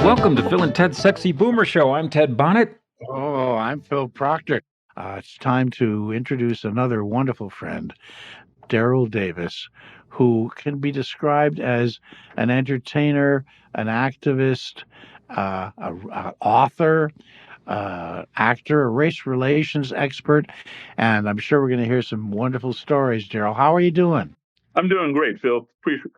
Welcome to Phil and Ted's Sexy Boomer Show. I'm Ted Bonnet. Oh, I'm Phil Proctor. It's time to introduce another wonderful friend, Daryl Davis, who can be described as an entertainer, an activist, a author, actor, a race relations expert, and I'm sure we're going to hear some wonderful stories. Daryl, how are you doing? I'm doing great, Phil.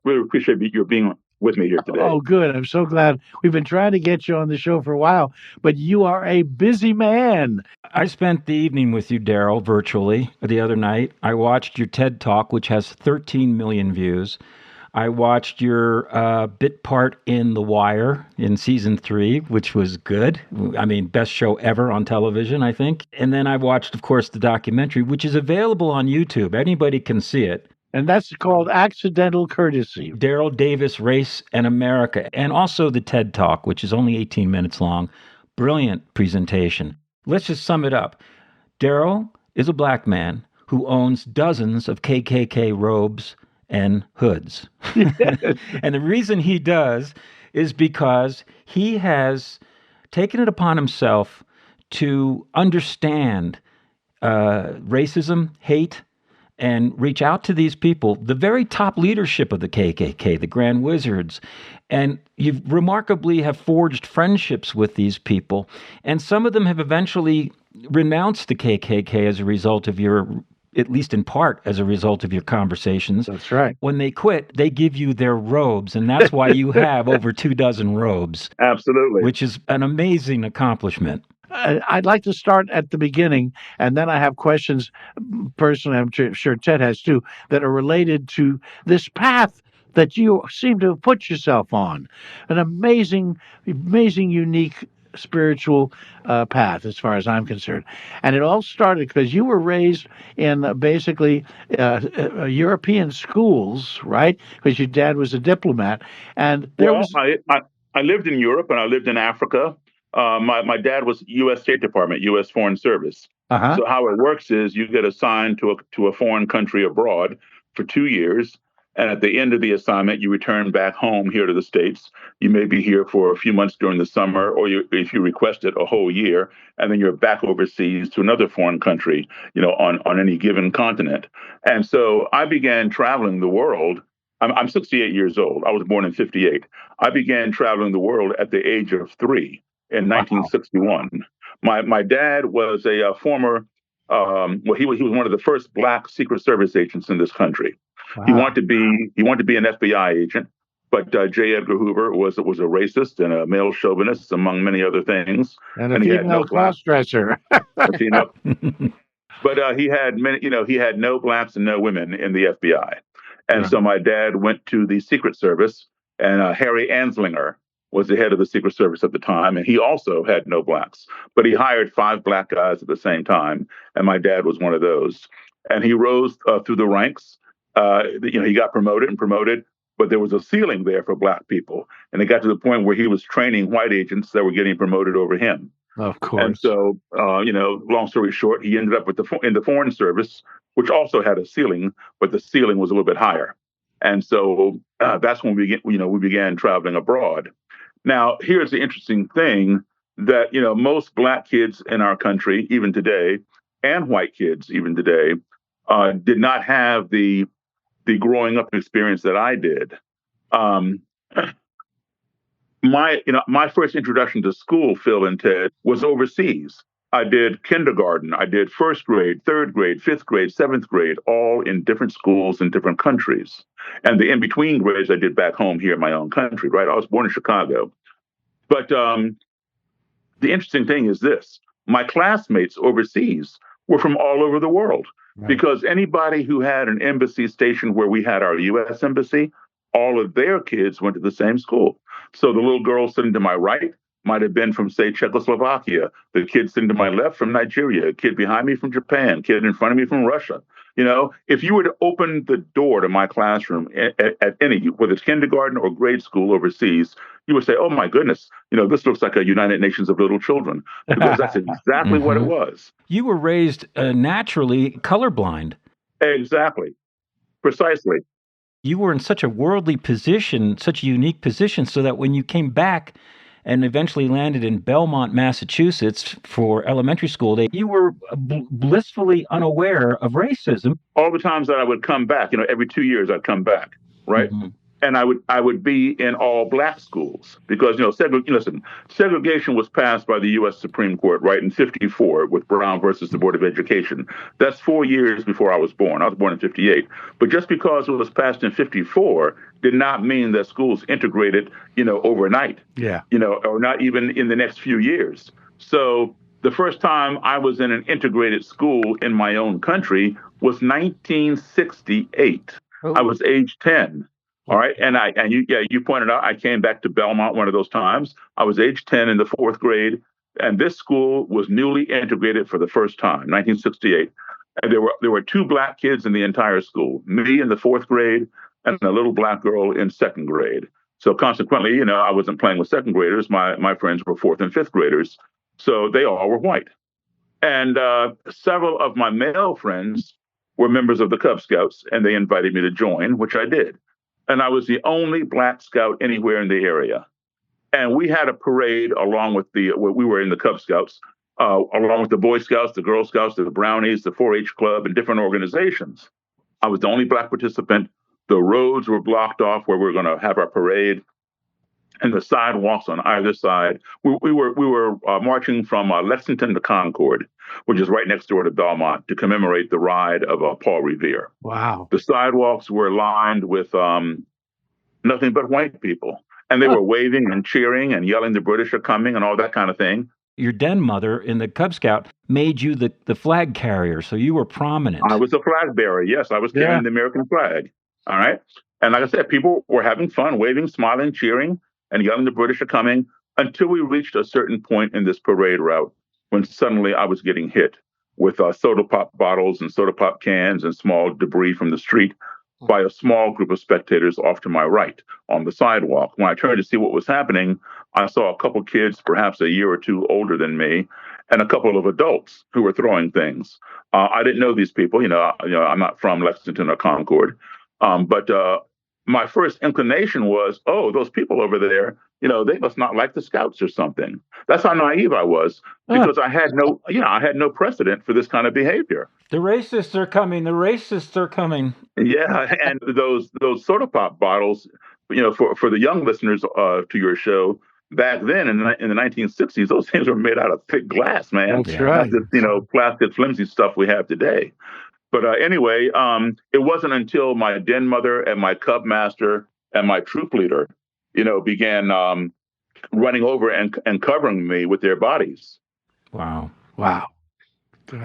Really appreciate you being with me here today. Oh, good. I'm so glad. We've been trying to get you on the show for a while, but you are a busy man. I spent the evening with you, Daryl, virtually the other night. I watched your TED Talk, which has 13 million views. I watched your bit part in The Wire in season 3, which was good. I mean, best show ever on television, I think. And then I watched, of course, the documentary, which is available on YouTube. Anybody can see it. And that's called accidental courtesy. Daryl Davis, Race and America, and also the TED Talk, which is only 18 minutes long. Brilliant presentation. Let's just sum it up. Daryl is a black man who owns dozens of KKK robes and hoods. And the reason he does is because he has taken it upon himself to understand racism, hate, and reach out to these people, the very top leadership of the KKK, the Grand Wizards. And you remarkably have forged friendships with these people. And some of them have eventually renounced the KKK as a result of your, at least in part, as a result of your conversations. That's right. When they quit, they give you their robes. And that's why you have over 24 robes. Absolutely. Which is an amazing accomplishment. I'd like to start at the beginning, and then I have questions, personally, I'm sure Ted has too, that are related to this path that you seem to have put yourself on. An amazing, unique spiritual path, as far as I'm concerned. And it all started because you were raised in basically European schools, right? Because your dad was a diplomat. And there was. I lived in Europe and I lived in Africa. My dad was U.S. State Department, U.S. Foreign Service. Uh-huh. So how it works is you get assigned to a foreign country abroad for 2 years, and at the end of the assignment, you return back home here to the States. You may be here for a few months during the summer, or if you request it, a whole year, and then you're back overseas to another foreign country, on any given continent. And so I began traveling the world. I'm 68 years old. I was born in 58. I began traveling the world at the age of 3. In 1961. Wow. My dad was a former, he was one of the first black Secret Service agents in this country. Wow. He wanted to be an FBI agent, but J. Edgar Hoover was a racist and a male chauvinist, among many other things. And a female cross-dresser. But he had no blacks and no women in the FBI. And so my dad went to the Secret Service, and Harry Anslinger was the head of the Secret Service at the time, and he also had no blacks. But he hired 5 black guys at the same time, and my dad was one of those. And he rose through the ranks. He got promoted, but there was a ceiling there for black people. And it got to the point where he was training white agents that were getting promoted over him. Of course. And so, long story short, he ended up in the Foreign Service, which also had a ceiling, but the ceiling was a little bit higher. And so that's when we began traveling abroad. Now, here's the interesting thing that, most black kids in our country, even today, and white kids, even today, did not have the growing up experience that I did. My first introduction to school, Phil and Ted, was overseas. I did kindergarten, I did first grade, third grade, fifth grade, seventh grade, all in different schools in different countries. And the in-between grades I did back home here in my own country, right? I was born in Chicago. But the interesting thing is this. My classmates overseas were from all over the world, right? Because anybody who had an embassy station where we had our U.S. embassy, all of their kids went to the same school. So the little girl sitting to my right might have been from, say, Czechoslovakia. The kid sitting to my left from Nigeria. A kid behind me from Japan. Kid in front of me from Russia. If you were to open the door to my classroom at any, whether it's kindergarten or grade school overseas, you would say, oh, my goodness, this looks like a United Nations of little children, because that's exactly what it was. You were raised naturally colorblind. Exactly. Precisely. You were in such a worldly position, such a unique position, so that when you came back and eventually landed in Belmont, Massachusetts for elementary school. You were blissfully unaware of racism. All the times that I would come back, every 2 years I'd come back, right? Mm-hmm. And I would be in all black schools because listen, segregation was passed by the U.S. Supreme Court right in '54 with Brown versus the Board of Education. That's 4 years before I was born. I was born in '58, but just because it was passed in '54 did not mean that schools integrated, overnight. Yeah. Or not even in the next few years. So the first time I was in an integrated school in my own country was 1968. Oh. I was age 10. All right. And you pointed out I came back to Belmont one of those times. I was age 10 in the fourth grade, and this school was newly integrated for the first time, 1968. And there were two black kids in the entire school, me in the fourth grade and a little black girl in second grade. So consequently, I wasn't playing with second graders. My friends were fourth and fifth graders. So they all were white. And several of my male friends were members of the Cub Scouts, and they invited me to join, which I did. And I was the only black scout anywhere in the area. And we had a parade along with we were in the Cub Scouts, along with the Boy Scouts, the Girl Scouts, the Brownies, the 4-H Club, and different organizations. I was the only black participant. The roads were blocked off where we were going to have our parade, and the sidewalks on either side. We were marching from Lexington to Concord, which is right next door to Belmont, to commemorate the ride of Paul Revere. Wow. The sidewalks were lined with nothing but white people, and they were waving and cheering and yelling, "The British are coming," and all that kind of thing. Your den mother in the Cub Scout made you the flag carrier, so you were prominent. I was a flag bearer. Yes, I was carrying the American flag. All right. And like I said, people were having fun, waving, smiling, cheering, and yelling, "The British are coming," until we reached a certain point in this parade route when suddenly I was getting hit with soda pop bottles and soda pop cans and small debris from the street by a small group of spectators off to my right on the sidewalk. When I turned to see what was happening, I saw a couple kids, perhaps a year or two older than me, and a couple of adults who were throwing things. I didn't know these people. I'm not from Lexington or Concord. But my first inclination was, oh, those people over there, they must not like the Scouts or something. That's how naive I was, because I had no precedent for this kind of behavior. The racists are coming. The racists are coming. Yeah, and those soda pop bottles, for the young listeners to your show, back then in the 1960s, those things were made out of thick glass, man. That's right. Not this, plastic flimsy stuff we have today. But anyway, it wasn't until my den mother and my cub master and my troop leader, began running over and covering me with their bodies. Wow. Gosh.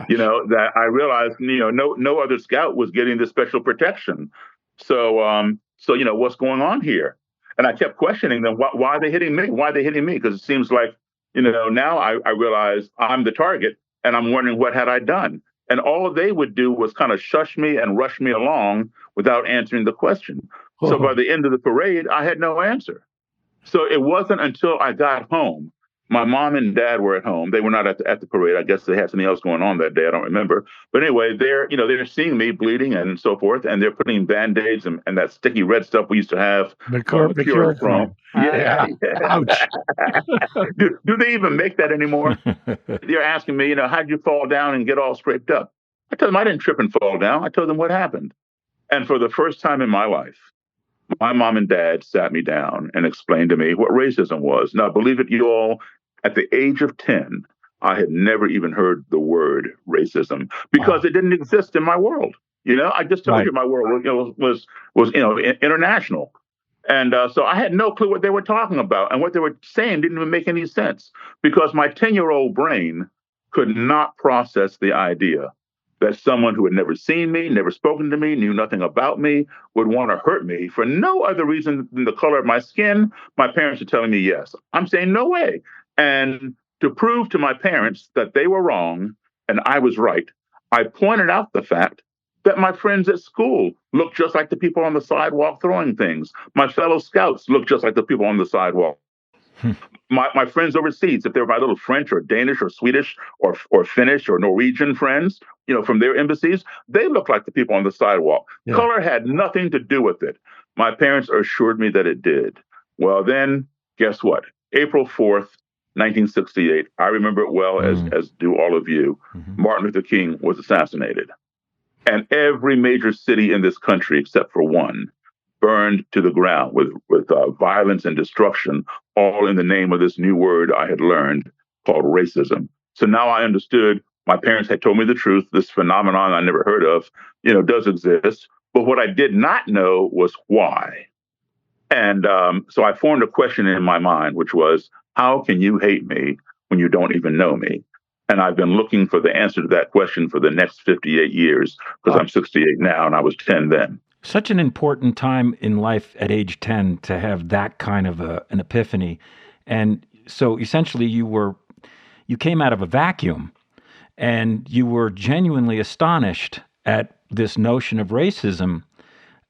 That I realized, no other scout was getting this special protection. So what's going on here? And I kept questioning them, why are they hitting me? Why are they hitting me? Because it seems like, now I realize I'm the target, and I'm wondering what had I done. And all they would do was kind of shush me and rush me along without answering the question. Oh. So by the end of the parade, I had no answer. So it wasn't until I got home. My mom and dad were at home. They were not at the parade. I guess they had something else going on that day. I don't remember. But anyway, they're seeing me bleeding and so forth, and they're putting Band-Aids and that sticky red stuff we used to have. Mercurochrome. Yeah. Ouch. Do they even make that anymore? They're asking me, how'd you fall down and get all scraped up? I told them I didn't trip and fall down. I told them what happened. And for the first time in my life, my mom and dad sat me down and explained to me what racism was. Now, believe it, you all, at the age of 10, I had never even heard the word racism because it didn't exist in my world. I just told you my world was international. And so I had no clue what they were talking about. And what they were saying didn't even make any sense because my 10-year-old brain could not process the idea that someone who had never seen me, never spoken to me, knew nothing about me, would want to hurt me for no other reason than the color of my skin. My parents are telling me yes. I'm saying no way. And to prove to my parents that they were wrong and I was right, I pointed out the fact that my friends at school looked just like the people on the sidewalk throwing things. My fellow scouts looked just like the people on the sidewalk. My friends overseas, if they were my little French or Danish or Swedish or Finnish or Norwegian friends, from their embassies, they looked like the people on the sidewalk. Yeah. Color had nothing to do with it. My parents assured me that it did. Well, then, guess what? April 4th, 1968. I remember it well, Mm. as do all of you. Mhm. Martin Luther King was assassinated. And every major city in this country, except for one, burned to the ground with violence and destruction, all in the name of this new word I had learned called racism. So now I understood. My parents had told me the truth. This phenomenon I never heard of, does exist. But what I did not know was why. And so I formed a question in my mind, which was, how can you hate me when you don't even know me? And I've been looking for the answer to that question for the next 58 years, because I'm 68 now and I was 10 then. Such an important time in life at age 10 to have that kind of an epiphany. And so essentially you came out of a vacuum and you were genuinely astonished at this notion of racism.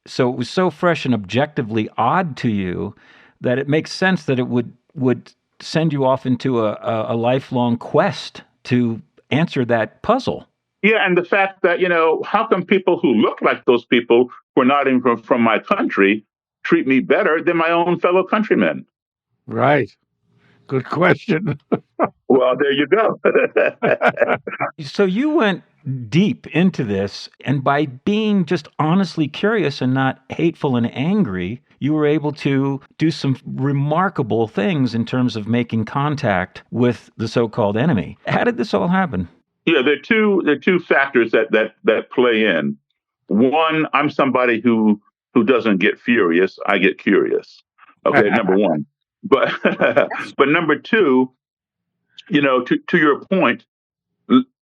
So it was so fresh and objectively odd to you that it makes sense that it would send you off into a lifelong quest to answer that puzzle. Yeah, and the fact that, how come people who look like those people who are not even from my country treat me better than my own fellow countrymen? Right. Good question. Well, there you go. So you went deep into this, and by being just honestly curious and not hateful and angry, you were able to do some remarkable things in terms of making contact with the so-called enemy. How did this all happen? Yeah, there are two factors that play in. One, I'm somebody who doesn't get furious. I get curious. Okay, number one. But but number two, to your point,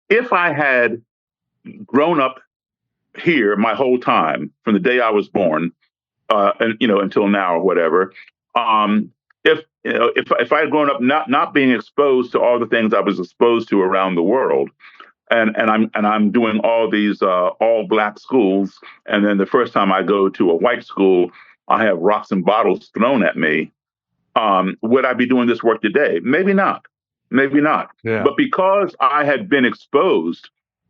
if I had grown up here my whole time from the day I was born, and until now or whatever, if if I had grown up not being exposed to all the things I was exposed to around the world, and I'm doing all these all black schools, and then the first time I go to a white school, I have rocks and bottles thrown at me. Would I be doing this work today? Maybe not. Maybe not. Yeah. But because I had been exposed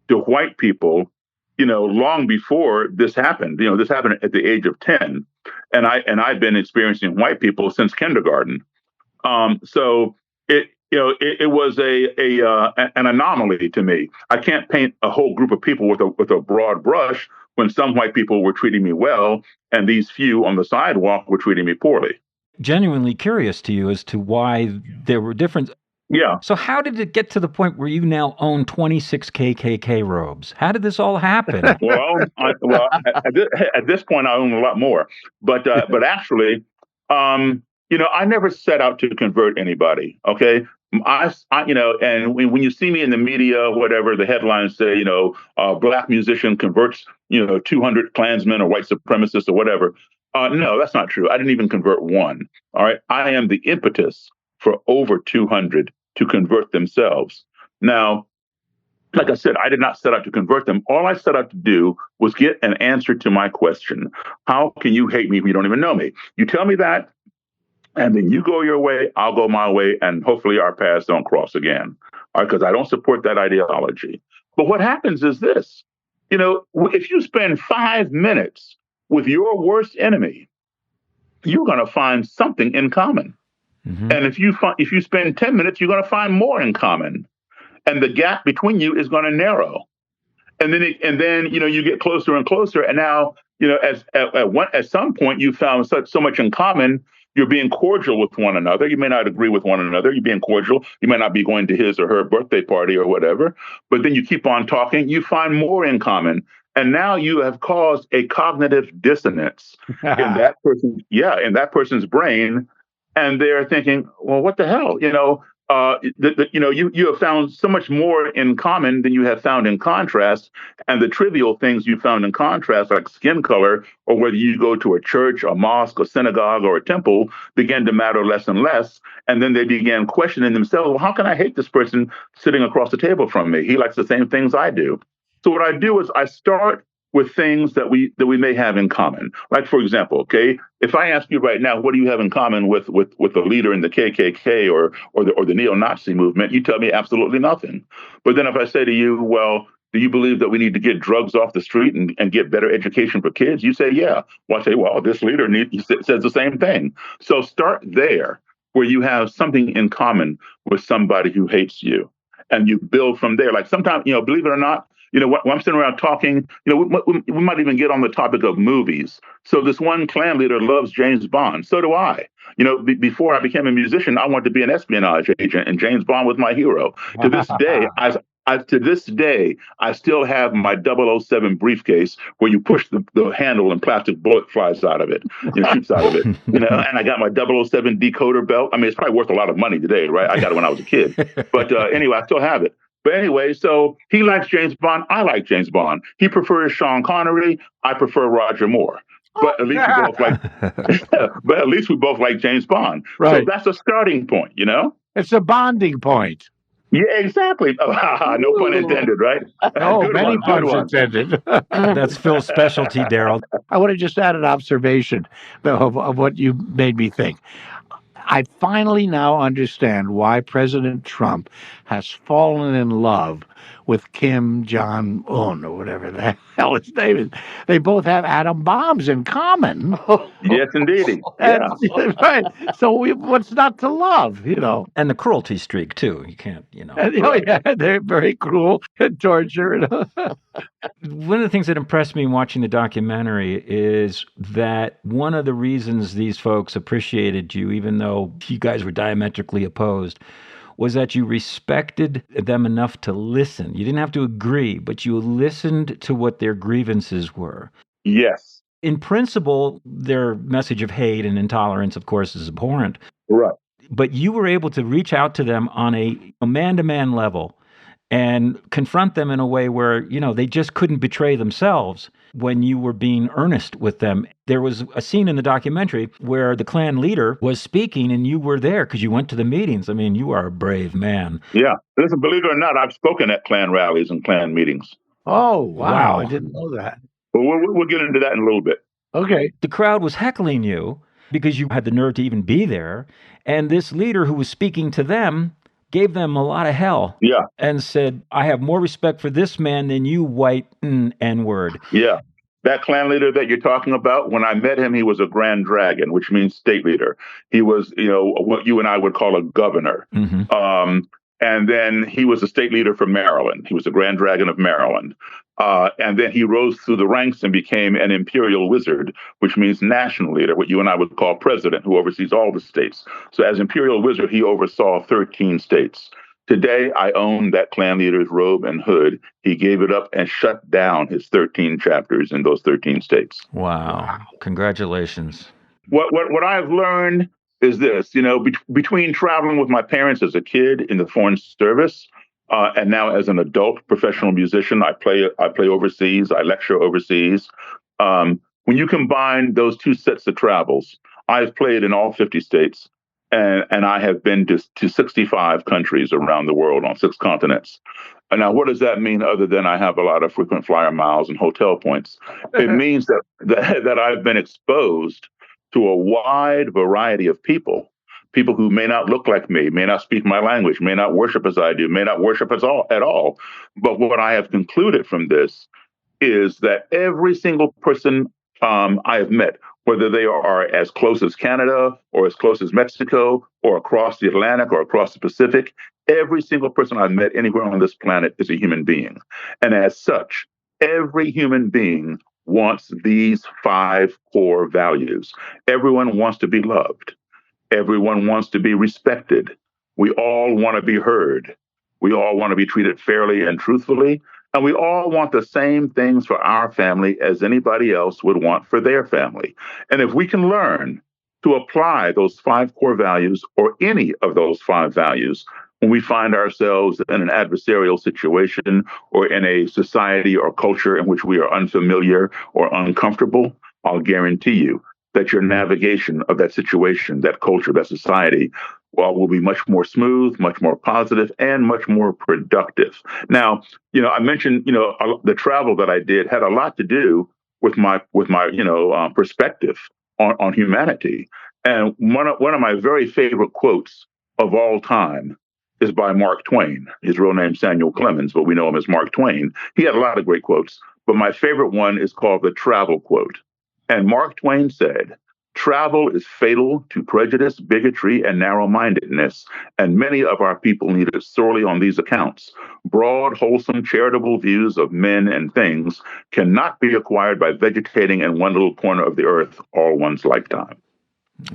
to white people, long before this happened, this happened at the age of 10, and I've been experiencing white people since kindergarten. So it was an anomaly to me. I can't paint a whole group of people with a broad brush when some white people were treating me well and these few on the sidewalk were treating me poorly. Genuinely curious to you as to why there were differences. Yeah. So how did it get to the point where you now own 26 KKK robes? How did this all happen? At this point, I own a lot more. But actually, I never set out to convert anybody. Okay, and when you see me in the media, whatever the headlines say, black musician converts, 200 Klansmen or white supremacists or whatever. No, that's not true. I didn't even convert one. All right, I am the impetus for over 200 to convert themselves. Now, like I said, I did not set out to convert them. All I set out to do was get an answer to my question. How can you hate me if you don't even know me? You tell me that, and then you go your way, I'll go my way, and hopefully our paths don't cross again. All right, because I don't support that ideology. But what happens is this, if you spend 5 minutes with your worst enemy, you're going to find something in common. Mm-hmm. And if you spend 10 minutes, you're going to find more in common. And the gap between you is going to narrow. And then you get closer and closer. And now, at some point you found so much in common, you're being cordial with one another. You may not agree with one another. You're being cordial. You may not be going to his or her birthday party or whatever. But then you keep on talking, you find more in common. And now you have caused a cognitive dissonance in that person's brain. And they're thinking, well, what the hell? You have found so much more in common than you have found in contrast, and the trivial things you found in contrast, like skin color or whether you go to a church, a mosque, a synagogue, or a temple, began to matter less and less. And then they began questioning themselves, well, how can I hate this person sitting across the table from me? He likes the same things I do. So what I do is I start with things that we may have in common. Like, for example, okay, if I ask you right now, what do you have in common with the leader in the KKK or the neo-Nazi movement, you tell me absolutely nothing. But then if I say to you, well, do you believe that we need to get drugs off the street and get better education for kids? You say, yeah. Well, I say, well, this leader says the same thing. So start there. where you have something in common with somebody who hates you, and you build from there. Like sometimes, believe it or not, when I'm sitting around talking, we might even get on the topic of movies. So this one Klan leader loves James Bond. So do I. Before I became a musician, I wanted to be an espionage agent, and James Bond was my hero. To this day, I still have my 007 briefcase where you push the handle and plastic bullet flies out of it, shoots out of it. And I got my 007 decoder belt. I mean, it's probably worth a lot of money today, right? I got it when I was a kid. But anyway, I still have it. But anyway, so he likes James Bond. I like James Bond. He prefers Sean Connery. I prefer Roger Moore. But at least we both like, but at least we both like James Bond. Right. So that's a starting point, It's a bonding point. Yeah, exactly. No pun intended, right? Oh, many puns intended. That's Phil's specialty, Daryl. I want to just add an observation of what you made me think. I finally now understand why President Trump has fallen in love with Kim Jong-un, or whatever the hell his name is. They both have atom bombs in common. Yes, indeed. Yeah. Right. So what's not to love, And the cruelty streak, too. You can't, Yeah, they're very cruel and torture. One of the things that impressed me in watching the documentary is that one of the reasons these folks appreciated you, even though you guys were diametrically opposed, was that you respected them enough to listen. You didn't have to agree, but you listened to what their grievances were. Yes. In principle, their message of hate and intolerance, of course, is abhorrent. Right. But you were able to reach out to them on a man-to-man level and confront them in a way where, they just couldn't betray themselves when you were being earnest with them. There was a scene in the documentary where the Klan leader was speaking and you were there because you went to the meetings. I mean, you are a brave man. Yeah. Listen, believe it or not, I've spoken at Klan rallies and Klan meetings. Oh, wow. I didn't know that. But we'll get into that in a little bit. Okay. The crowd was heckling you because you had the nerve to even be there. And this leader who was speaking to them gave them a lot of hell. Yeah. And said, I have more respect for this man than you, white N-word. Yeah. That Klan leader that you're talking about, when I met him, he was a grand dragon, which means state leader. He was, what you and I would call a governor. Mm-hmm. And then he was a state leader for Maryland. He was the Grand Dragon of Maryland. And then he rose through the ranks and became an imperial wizard, which means national leader, what you and I would call president, who oversees all the states. So as imperial wizard, he oversaw 13 states. Today, I own that Klan leader's robe and hood. He gave it up and shut down his 13 chapters in those 13 states. Wow. Congratulations. What I've learned is this, between traveling with my parents as a kid in the Foreign Service, and now as an adult professional musician, I play overseas, I lecture overseas. When you combine those two sets of travels, I've played in all 50 states, and I have been to 65 countries around the world on 6 continents. And now, what does that mean other than I have a lot of frequent flyer miles and hotel points? It means that I've been exposed to a wide variety of people who may not look like me, may not speak my language, may not worship as I do, may not worship at all. But what I have concluded from this is that every single person I have met, whether they are as close as Canada or as close as Mexico or across the Atlantic or across the Pacific, every single person I've met anywhere on this planet is a human being. And as such, every human being wants these 5 core values. Everyone wants to be loved. Everyone wants to be respected. We all want to be heard. We all want to be treated fairly and truthfully. And we all want the same things for our family as anybody else would want for their family. And if we can learn to apply those 5 core values or any of those 5 values when we find ourselves in an adversarial situation or in a society or culture in which we are unfamiliar or uncomfortable, I'll guarantee you that your navigation of that situation, that culture, that society, will be much more smooth, much more positive, and much more productive. Now, I mentioned, the travel that I did had a lot to do with my perspective on humanity. And one of my very favorite quotes of all time is by Mark Twain. His real name's Samuel Clemens, but we know him as Mark Twain. He had a lot of great quotes, but my favorite one is called the travel quote. And Mark Twain said, travel is fatal to prejudice, bigotry, and narrow mindedness, and many of our people need it sorely on these accounts. Broad, wholesome, charitable views of men and things cannot be acquired by vegetating in one little corner of the earth all one's lifetime.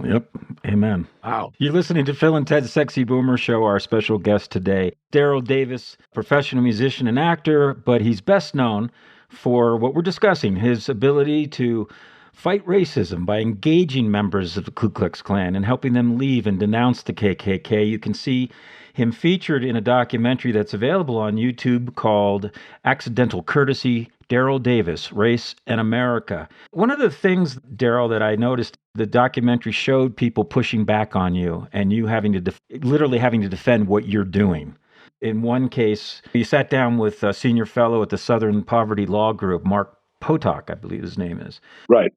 Yep. Amen. Wow. You're listening to Phil and Ted's Sexy Boomer Show. Our special guest today, Daryl Davis, professional musician and actor, but he's best known for what we're discussing, his ability to fight racism by engaging members of the Ku Klux Klan and helping them leave and denounce the KKK. You can see him featured in a documentary that's available on YouTube called Accidental Courtesy, Daryl Davis, Race and America. One of the things, Daryl, that I noticed, the documentary showed people pushing back on you and you having to literally having to defend what you're doing. In one case, you sat down with a senior fellow at the Southern Poverty Law Group, Mark Potok, I believe his name is. Right.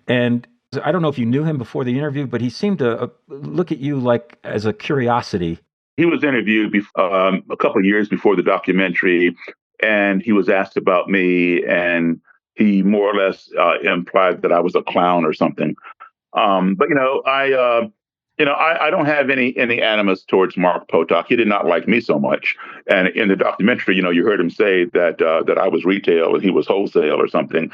And I don't know if you knew him before the interview, but he seemed to look at you like as a curiosity. He was interviewed a couple of years before the documentary, and he was asked about me, and he more or less implied that I was a clown or something. But I don't have any animus towards Mark Potok. He did not like me so much. And in the documentary, you heard him say that I was retail and he was wholesale or something.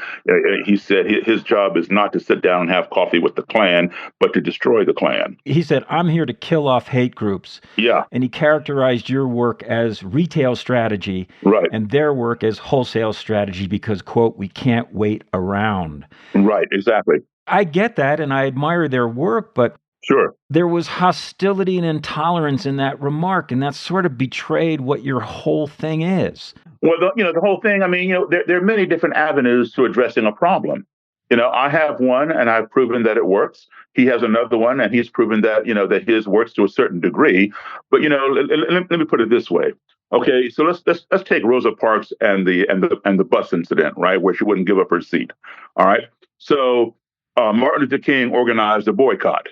He said his job is not to sit down and have coffee with the Klan, but to destroy the Klan. He said, "I'm here to kill off hate groups." Yeah. And he characterized your work as retail strategy, Right. and their work as wholesale strategy because, quote, "we can't wait around." Right. Exactly. I get that, and I admire their work, but Sure. there was hostility and intolerance in that remark, and that sort of betrayed what your whole thing is. Well, the whole thing, I mean, there are many different avenues to addressing a problem. I have one and I've proven that it works. He has another one and he's proven that, that his works to a certain degree. But, let me put it this way. Okay, so let's take Rosa Parks and the bus incident, right, where she wouldn't give up her seat. All right. So Martin Luther King organized a boycott.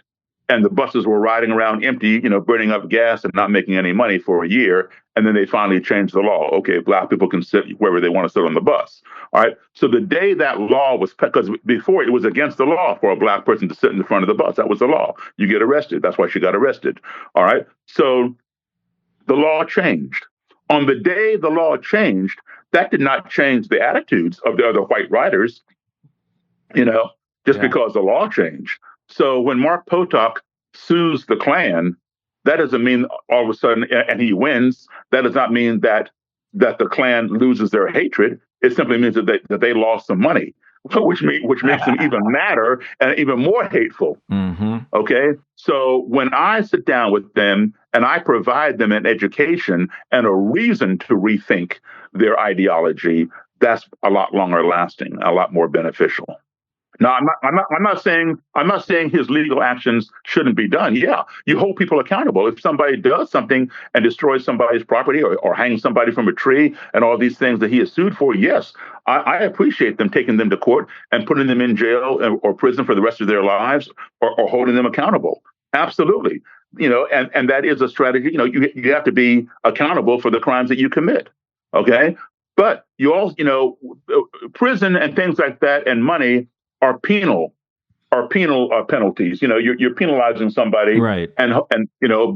And the buses were riding around empty, burning up gas and not making any money for a year. And then they finally changed the law. Okay, Black people can sit wherever they want to sit on the bus. All right. So the day that law was, because before it was against the law for a Black person to sit in the front of the bus. That was the law. You get arrested. That's why she got arrested. All right. So the law changed. On the day the law changed, that did not change the attitudes of the other white riders, because the law changed. So when Mark Potok sues the Klan, that doesn't mean all of a sudden, and he wins, that does not mean that the Klan loses their hatred. It simply means that they lost some money, which makes them even madder and even more hateful. Mm-hmm. Okay? So when I sit down with them and I provide them an education and a reason to rethink their ideology, that's a lot longer lasting, a lot more beneficial. No, I'm not saying his legal actions shouldn't be done. Yeah, you hold people accountable. If somebody does something and destroys somebody's property or hangs somebody from a tree and all these things that he is sued for, yes, I appreciate them taking them to court and putting them in jail or prison for the rest of their lives or holding them accountable. Absolutely. And that is a strategy. You have to be accountable for the crimes that you commit. Okay. But you also, prison and things like that and money are penal penalties. You're penalizing somebody, right? And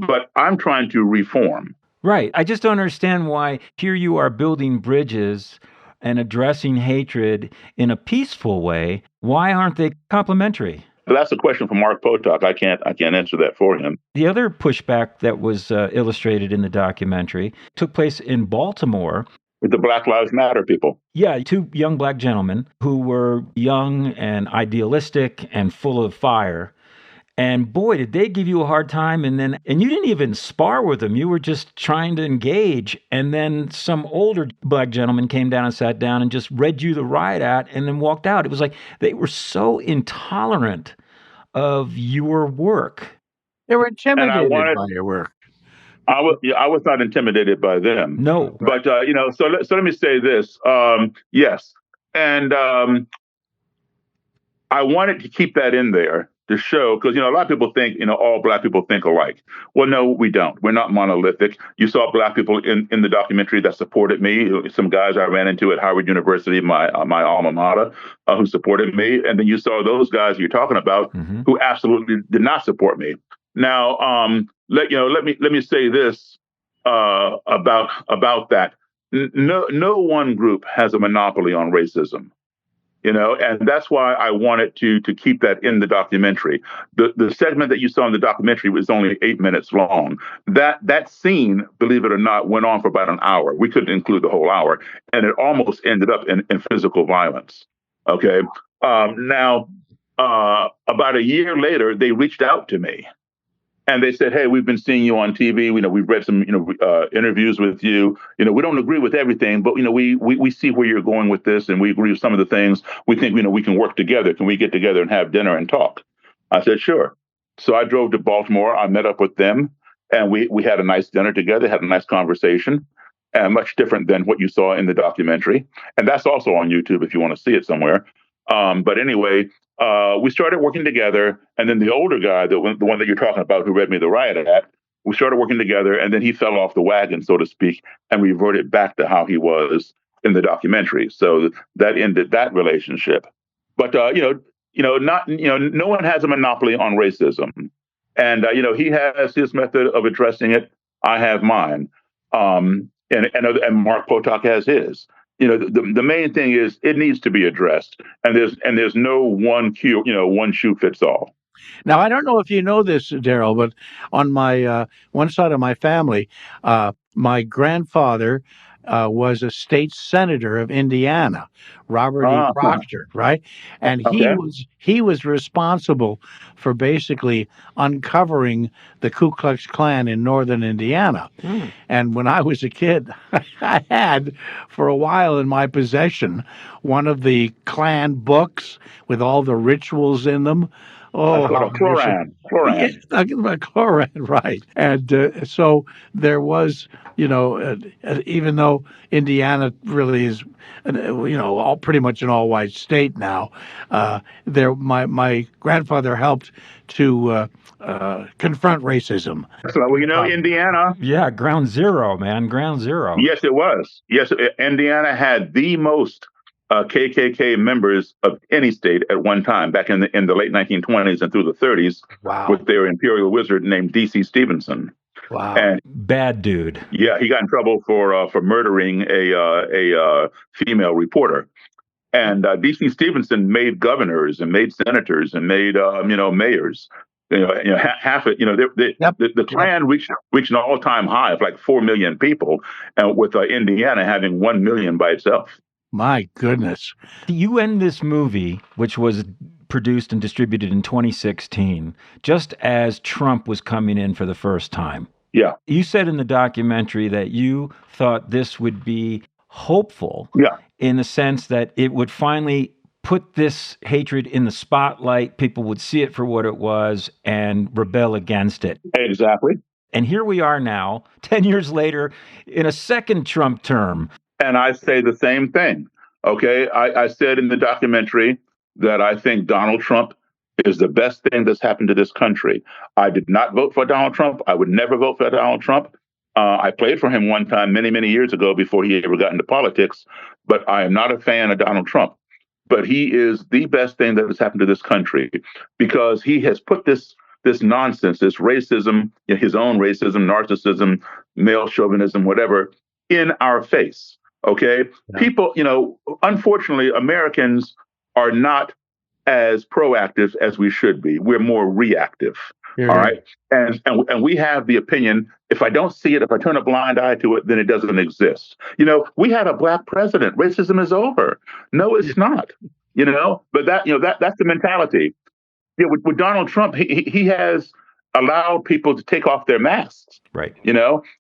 but I'm trying to reform. Right. I just don't understand why here you are building bridges and addressing hatred in a peaceful way. Why aren't they complementary? That's a question for Mark Potok. I can't answer that for him. The other pushback that was illustrated in the documentary took place in Baltimore. With the Black Lives Matter people. Yeah, two young Black gentlemen who were young and idealistic and full of fire. And boy, did they give you a hard time. And you didn't even spar with them. You were just trying to engage. And then some older Black gentleman came down and sat down and just read you the riot act and then walked out. It was like they were so intolerant of your work. They were intimidated by your work. I was not intimidated by them. No. But, so let me say this. Yes. And I wanted to keep that in there to show, because a lot of people think all black people think alike. Well, no, we don't. We're not monolithic. You saw black people in the documentary that supported me. Some guys I ran into at Howard University, my alma mater, who supported me, and then you saw those guys you're talking about who absolutely did not support me. Now, let me say this about that. No one group has a monopoly on racism. And that's why I wanted to keep that in the documentary. The segment that you saw in the documentary was only 8 minutes long. That scene, believe it or not, went on for about an hour. We couldn't include the whole hour, and it almost ended up in physical violence. Okay. Now, about a year later, they reached out to me. And they said, "Hey, we've been seeing you on TV. We've read some, interviews with you. We don't agree with everything, but we see where you're going with this, and we agree with some of the things. We think, we can work together. Can we get together and have dinner and talk?" I said, "Sure." So I drove to Baltimore. I met up with them, and we had a nice dinner together, had a nice conversation, and much different than what you saw in the documentary. And that's also on YouTube if you want to see it somewhere. But anyway, we started working together, and then the older guy, the one that you're talking about, who read me the riot act, we started working together, and then he fell off the wagon, so to speak, and reverted back to how he was in the documentary. So that ended that relationship. But no one has a monopoly on racism, and he has his method of addressing it. I have mine, and Mark Potok has his. The main thing is it needs to be addressed, and there's no one shoe fits all. Now, I don't know if you know this, Daryl, but on my one side of my family, my grandfather was a state senator of Indiana, Robert E. Ah, Proctor, right? And he okay. was responsible for basically uncovering the Ku Klux Klan in northern Indiana. And when I was a kid, I had for a while in my possession one of the Klan books with all the rituals in them. Oh, how gruesome. Chloran. Yes, talking about chlorine, right. And so there was, even though Indiana really is, all pretty much an all-white state now, my grandfather helped to confront racism. So, well, Indiana. Yeah, ground zero, man, ground zero. Yes, it was. Yes, Indiana had the most KKK members of any state at one time, back in the late 1920s and through the 30s, Wow. with their imperial wizard named D.C. Stevenson. Wow. And Bad dude. yeah, he got in trouble for murdering a female reporter. And D.C. Stevenson made governors and made senators and made mayors. Half it. The Klan reached an all-time high of like 4 million people, and with Indiana having 1 million by itself. My goodness. You end this movie, which was produced and distributed in 2016, just as Trump was coming in for the first time. Yeah. You said in the documentary that you thought this would be hopeful, in the sense that it would finally put this hatred in the spotlight. People would see it for what it was and rebel against it. Exactly. And here we are now, 10 years later, in a second Trump term. And I say the same thing. Okay. I said in the documentary that I think Donald Trump is the best thing that's happened to this country. I did not vote for Donald Trump. I would never vote for Donald Trump. I played for him one time many, many years ago before he ever got into politics, but I am not a fan of Donald Trump. But he is the best thing that has happened to this country, because he has put this nonsense, this racism, his own racism, narcissism, male chauvinism, whatever, in our face. Okay. Yeah. People, unfortunately, Americans are not as proactive as we should be. We're more reactive. Yeah. All right. And we have the opinion, if I don't see it, if I turn a blind eye to it, then it doesn't exist. We had a black president. Racism is over. No, it's not. But that's the mentality. Yeah, with Donald Trump, he has allowed people to take off their masks, right?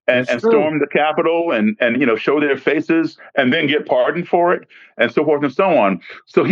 And storm the Capitol and show their faces and then get pardoned for it and so forth and so on. So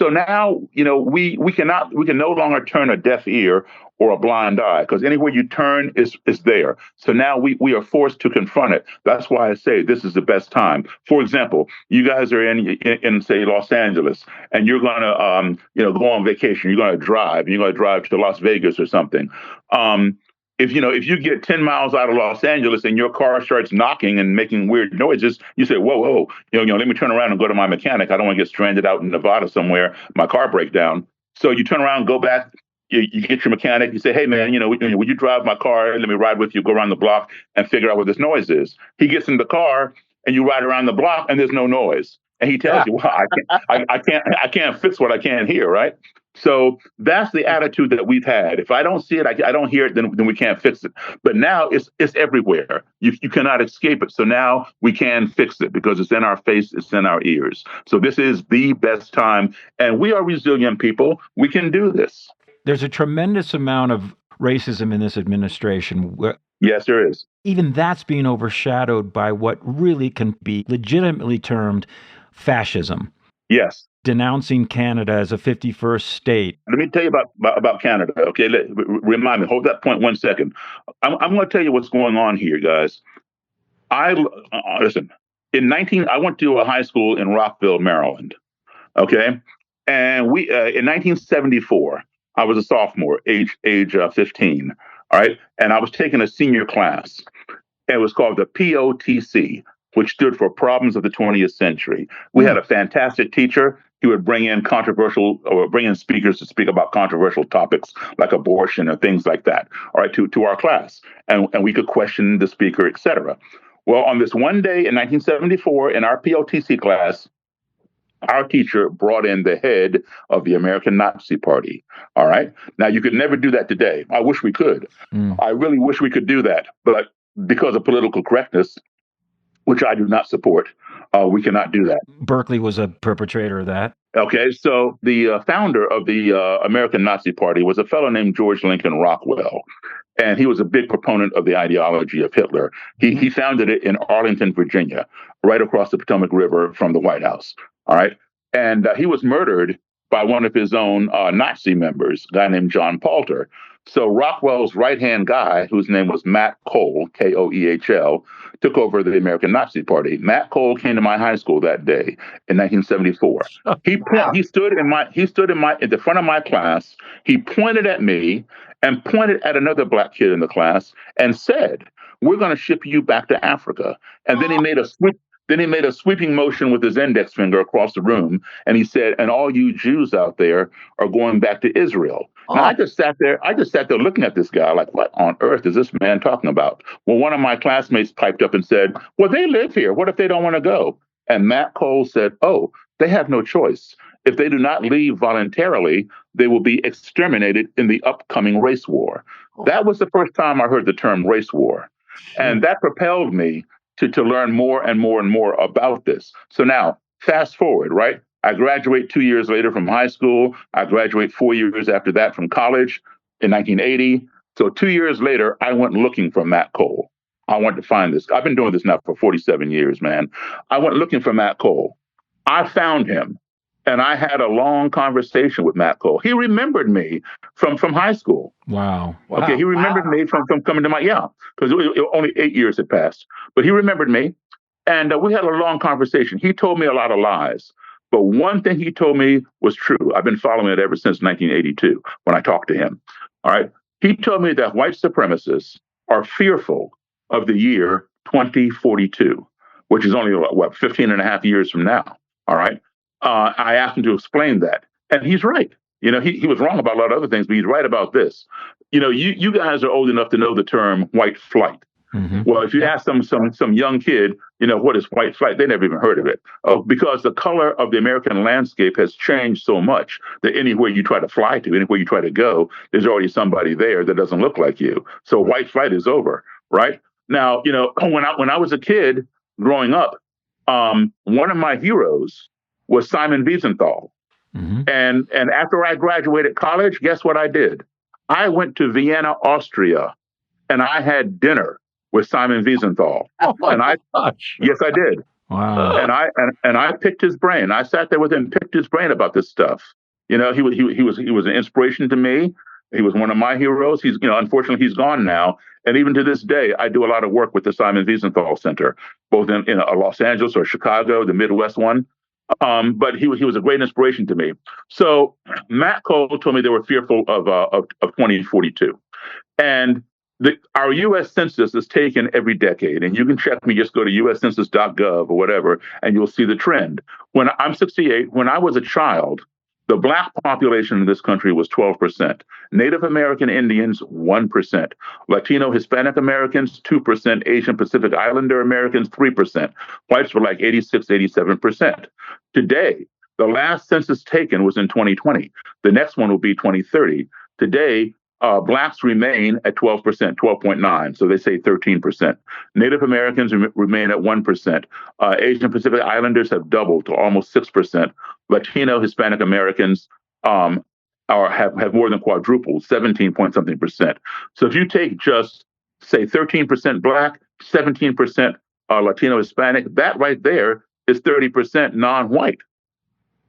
now we can no longer turn a deaf ear or a blind eye, because anywhere you turn is there. So now we are forced to confront it. That's why I say this is the best time. For example, you guys are in say Los Angeles, and you're gonna go on vacation. You're gonna drive. You're gonna drive to Las Vegas or something. Um, if you get 10 miles out of Los Angeles and your car starts knocking and making weird noises, you say, whoa, whoa, let me turn around and go to my mechanic. I don't want to get stranded out in Nevada somewhere, my car break down. So you turn around, go back, you get your mechanic, you say, hey man, would you drive my car? Let me ride with you, go around the block and figure out what this noise is. He gets in the car and you ride around the block and there's no noise. And he tells you, well, I can't fix what I can't hear, right? So that's the attitude that we've had. If I don't see it, I don't hear it, then we can't fix it. But now it's everywhere. You cannot escape it. So now we can fix it because it's in our face, it's in our ears. So this is the best time. And we are resilient people. We can do this. There's a tremendous amount of racism in this administration. Yes, there is. Even that's being overshadowed by what really can be legitimately termed fascism. Yes. Denouncing Canada as a 51st state. Let me tell you about Canada. Okay, remind me. Hold that point 1 second. I'm going to tell you what's going on here, guys. Listen. I went to a high school in Rockville, Maryland. Okay, and we in 1974, I was a sophomore, age 15. All right, and I was taking a senior class. It was called the POTC, which stood for Problems of the 20th Century. We had a fantastic teacher. He would bring in speakers to speak about controversial topics like abortion and things like that, all right, to our class. And we could question the speaker, et cetera. Well, on this one day in 1974, in our POTC class, our teacher brought in the head of the American Nazi Party. All right. Now, you could never do that today. I wish we could. I really wish we could do that. But because of political correctness, which I do not support, we cannot do that. Berkeley was a perpetrator of that. Okay. So the founder of the American Nazi Party was a fellow named George Lincoln Rockwell. And he was a big proponent of the ideology of Hitler. He founded it in Arlington, Virginia, right across the Potomac River from the White House. All right. And he was murdered by one of his own Nazi members, a guy named John Palter. So Rockwell's right-hand guy, whose name was Matt Cole, Koehl, took over the American Nazi Party. Matt Cole came to my high school that day in 1974. He stood in the front of my class. He pointed at me and pointed at another black kid in the class and said, "We're going to ship you back to Africa." And then he made a sweeping motion with his index finger across the room, and he said, "And all you Jews out there are going back to Israel." Now, I just sat there looking at this guy like, what on earth is this man talking about? Well, one of my classmates piped up and said, "Well, they live here. What if they don't want to go?" And Matt Cole said, "Oh, they have no choice. If they do not leave voluntarily, they will be exterminated in the upcoming race war." That was the first time I heard the term race war. And that propelled me to learn more and more and more about this. So now, fast forward, right? I graduate 2 years later from high school. I graduate 4 years after that from college in 1980. So 2 years later, I went looking for Matt Cole. I wanted to find this. I've been doing this now for 47 years, man. I went looking for Matt Cole. I found him. And I had a long conversation with Matt Cole. He remembered me from high school. Wow. Okay, he remembered me from coming to because only 8 years had passed. But he remembered me. And we had a long conversation. He told me a lot of lies. But one thing he told me was true. I've been following it ever since 1982 when I talked to him. All right. He told me that white supremacists are fearful of the year 2042, which is only, 15 and a half years from now. All right. I asked him to explain that. And he's right. He was wrong about a lot of other things, but he's right about this. You guys are old enough to know the term white flight. Mm-hmm. Well, if you ask some young kid, what is white flight, they never even heard of it. Because the color of the American landscape has changed so much that anywhere you try to fly to, anywhere you try to go, there's already somebody there that doesn't look like you. So white flight is over, right? Now, when I was a kid growing up, one of my heroes was Simon Wiesenthal. Mm-hmm. And after I graduated college, guess what I did? I went to Vienna, Austria, and I had dinner with Simon Wiesenthal. Yes, I did. Wow. And I picked his brain. I sat there with him, picked his brain about this stuff. He was an inspiration to me. He was one of my heroes. He's, unfortunately, he's gone now. And even to this day, I do a lot of work with the Simon Wiesenthal Center, both in Los Angeles or Chicago, the Midwest one. But he was a great inspiration to me. So Matt Cole told me they were fearful of 2042. And our U.S. Census is taken every decade, and you can check me. Just go to uscensus.gov or whatever, and you'll see the trend. When I'm 68, when I was a child, the black population in this country was 12%. Native American Indians, 1%. Latino Hispanic Americans, 2%. Asian Pacific Islander Americans, 3%. Whites were like 86, 87%. Today, the last census taken was in 2020. The next one will be 2030. Today, blacks remain at 12%, 12.9, so they say 13%. Native Americans remain at 1%. Asian Pacific Islanders have doubled to almost 6%. Latino Hispanic Americans have more than quadrupled, 17 point something percent. So if you take just, say, 13% black, 17% Latino Hispanic, that right there is 30% non-white,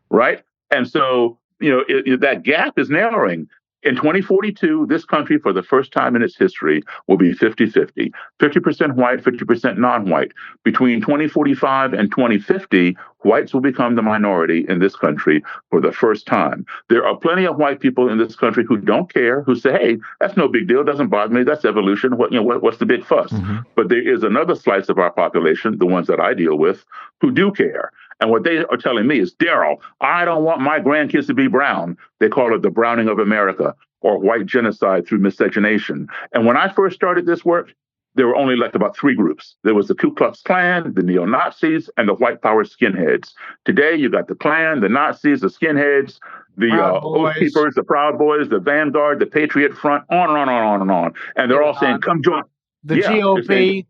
right? And so, that gap is narrowing. In 2042, this country, for the first time in its history, will be 50-50. 50% white, 50% non-white. Between 2045 and 2050, whites will become the minority in this country for the first time. There are plenty of white people in this country who don't care, who say, hey, that's no big deal, doesn't bother me, that's evolution, what's the big fuss? Mm-hmm. But there is another slice of our population, the ones that I deal with, who do care. And what they are telling me is, Daryl, I don't want my grandkids to be brown. They call it the browning of America, or white genocide through miscegenation. And when I first started this work, there were only like about three groups. There was the Ku Klux Klan, the neo-Nazis, and the white power skinheads. Today, you got the Klan, the Nazis, the skinheads, the Oath Keepers, the Proud Boys, the Vanguard, the Patriot Front, on and on and on and on. And they're all saying, come join. The GOP.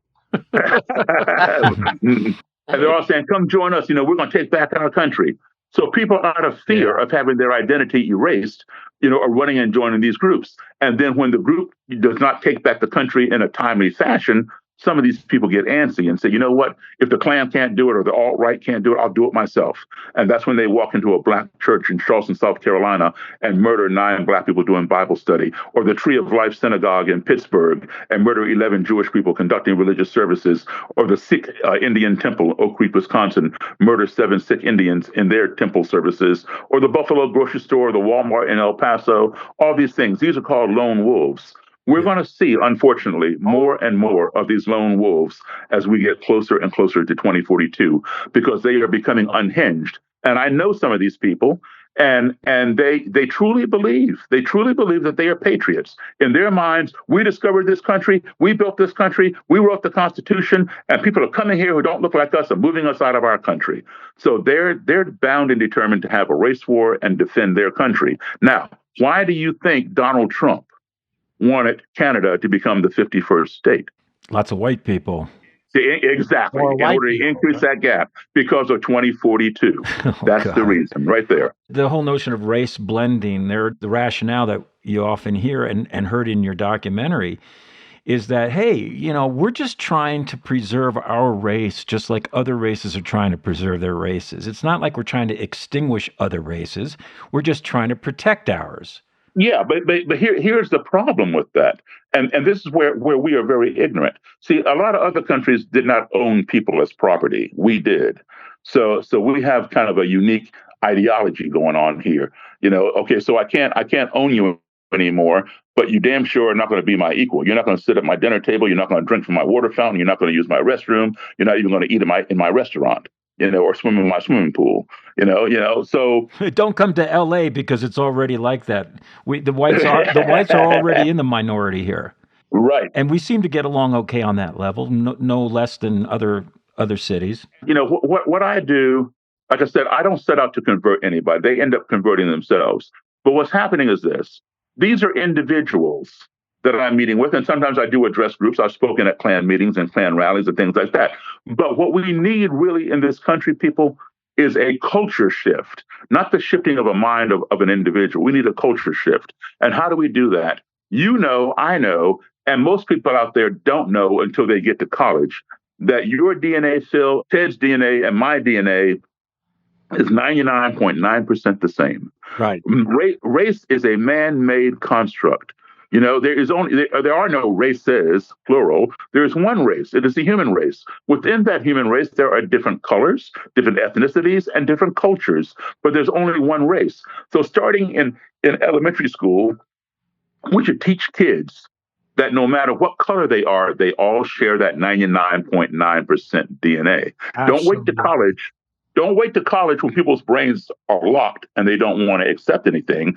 And they're all saying, come join us. We're going to take back our country. So people, out of fear of having their identity erased, are running and joining these groups. And then when the group does not take back the country in a timely fashion, some of these people get antsy and say, you know what, if the Klan can't do it or the alt-right can't do it, I'll do it myself. And that's when they walk into a black church in Charleston, South Carolina, and murder 9 black people doing Bible study, or the Tree of Life Synagogue in Pittsburgh and murder 11 Jewish people conducting religious services, or the Sikh Indian Temple in Oak Creek, Wisconsin, murder 7 Sikh Indians in their temple services, or the Buffalo grocery store, the Walmart in El Paso, all these things. These are called lone wolves. We're going to see, unfortunately, more and more of these lone wolves as we get closer and closer to 2042, because they are becoming unhinged. And I know some of these people, and they truly believe that they are patriots. In their minds, we discovered this country, we built this country, we wrote the Constitution, and people are coming here who don't look like us and moving us out of our country. So they're bound and determined to have a race war and defend their country. Now, why do you think Donald Trump wanted Canada to become the 51st state? Lots of white people. Exactly. In order to increase that gap because of 2042. That's the reason right there. The whole notion of race blending, the rationale that you often hear and heard in your documentary is that, hey, we're just trying to preserve our race just like other races are trying to preserve their races. It's not like we're trying to extinguish other races. We're just trying to protect ours. Yeah, but here's the problem with that. And this is where we are very ignorant. See, a lot of other countries did not own people as property. We did. So we have kind of a unique ideology going on here. Okay, so I can't own you anymore, but you damn sure are not going to be my equal. You're not going to sit at my dinner table. You're not going to drink from my water fountain. You're not going to use my restroom. You're not even going to eat in my restaurant, or swim in my swimming pool. So don't come to L.A. because it's already like that. The whites are already in the minority here, right? And we seem to get along okay on that level, no less than other cities. What I do, like I said, I don't set out to convert anybody. They end up converting themselves. But what's happening is this: these are individuals that I'm meeting with, and sometimes I do address groups. I've spoken at Klan meetings and Klan rallies and things like that. But what we need really in this country, people, is a culture shift, not the shifting of a mind of an individual. We need a culture shift. And how do we do that? I know, and most people out there don't know until they get to college, that your DNA, Phil, Ted's DNA, and my DNA is 99.9% the same. Right. Race is a man-made construct. There are no races, plural. There is one race. It is the human race. Within that human race, there are different colors, different ethnicities, and different cultures. But there's only one race. So starting in elementary school, we should teach kids that no matter what color they all share that 99.9% DNA. Don't wait to Absolutely. college. Don't wait to college when people's brains are locked and they don't want to accept anything.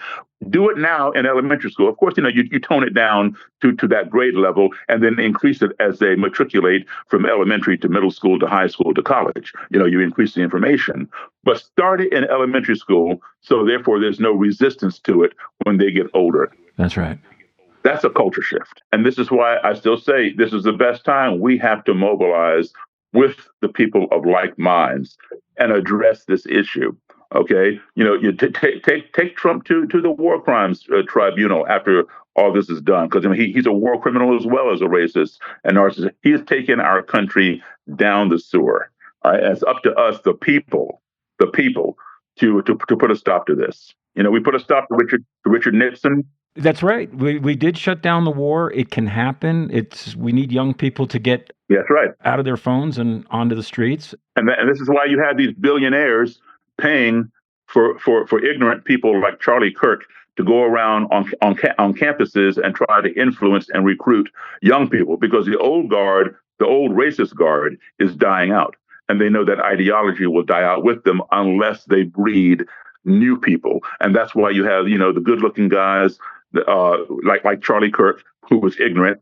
Do it now in elementary school. Of course, you tone it down to that grade level and then increase it as they matriculate from elementary to middle school to high school to college. You increase the information. But start it in elementary school, so therefore there's no resistance to it when they get older. That's right. That's a culture shift. And this is why I still say this is the best time we have to mobilize with the people of like minds and address this issue. Okay, you take Trump to the war crimes tribunal after all this is done, because he's a war criminal as well as a racist and narcissist. He has taken our country down the sewer. All right, and it's up to us, the people, to put a stop to this. We put a stop to Richard Nixon. That's right. We did shut down the war. It can happen. We need young people to get That's right. out of their phones and onto the streets. And this is why you have these billionaires paying for ignorant people like Charlie Kirk to go around on campuses and try to influence and recruit young people, because the old guard, the old racist guard, is dying out. And they know that ideology will die out with them unless they breed new people. And that's why you have, the good looking guys like Charlie Kirk, who was ignorant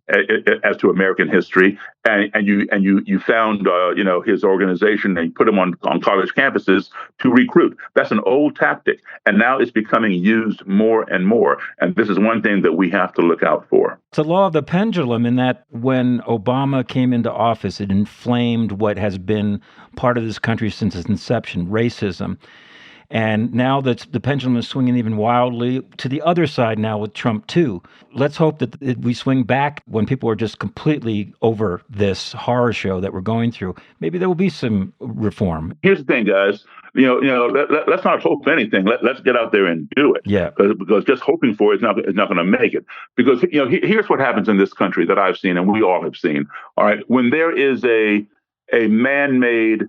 as to American history, and you found his organization and you put him on college campuses to recruit. That's an old tactic, and now it's becoming used more and more. And this is one thing that we have to look out for. It's a law of the pendulum in that when Obama came into office, it inflamed what has been part of this country since its inception, racism. And now that the pendulum is swinging even wildly to the other side now with Trump, too. Let's hope that we swing back when people are just completely over this horror show that we're going through. Maybe there will be some reform. Here's the thing, guys. Let's not hope anything. Let's get out there and do it. Yeah. Because just hoping for it is not going to make it. Because, here's what happens in this country that I've seen and we all have seen. All right. When there is a man-made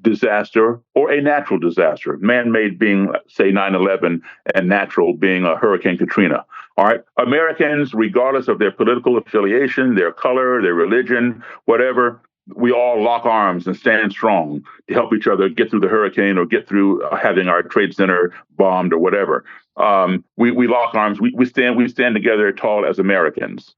disaster or a natural disaster, man-made being, say, 9/11, and natural being a Hurricane Katrina. All right. Americans, regardless of their political affiliation, their color, their religion, whatever, we all lock arms and stand strong to help each other get through the hurricane or get through having our trade center bombed or whatever. We lock arms. We stand together tall as Americans.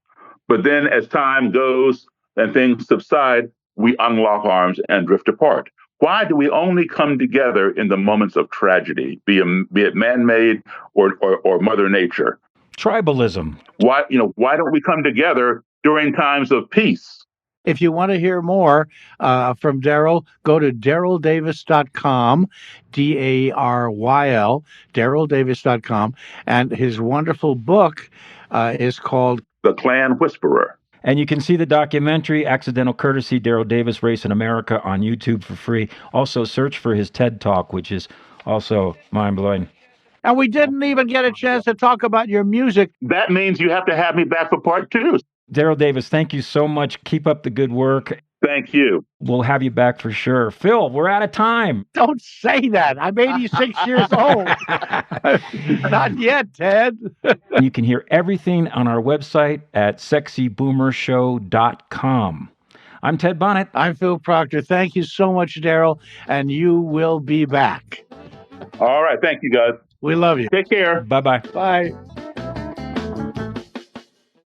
But then as time goes and things subside, we unlock arms and drift apart. Why do we only come together in the moments of tragedy, be it man-made or Mother Nature? Tribalism. Why don't we come together during times of peace? If you want to hear more from Daryl, go to daryldavis.com, DARYL, daryldavis.com. And his wonderful book is called The Klan Whisperer. And you can see the documentary, Accidental Courtesy, Daryl Davis, Race in America, on YouTube for free. Also, search for his TED Talk, which is also mind-blowing. And we didn't even get a chance to talk about your music. That means you have to have me back for part 2. Daryl Davis, thank you so much. Keep up the good work. Thank you. We'll have you back for sure. Phil, we're out of time. Don't say that. I'm 86 years old. Not yet, Ted. You can hear everything on our website at sexyboomershow.com. I'm Ted Bonnet. I'm Phil Proctor. Thank you so much, Daryl, and you will be back. All right. Thank you, guys. We love you. Take care. Bye-bye. Bye.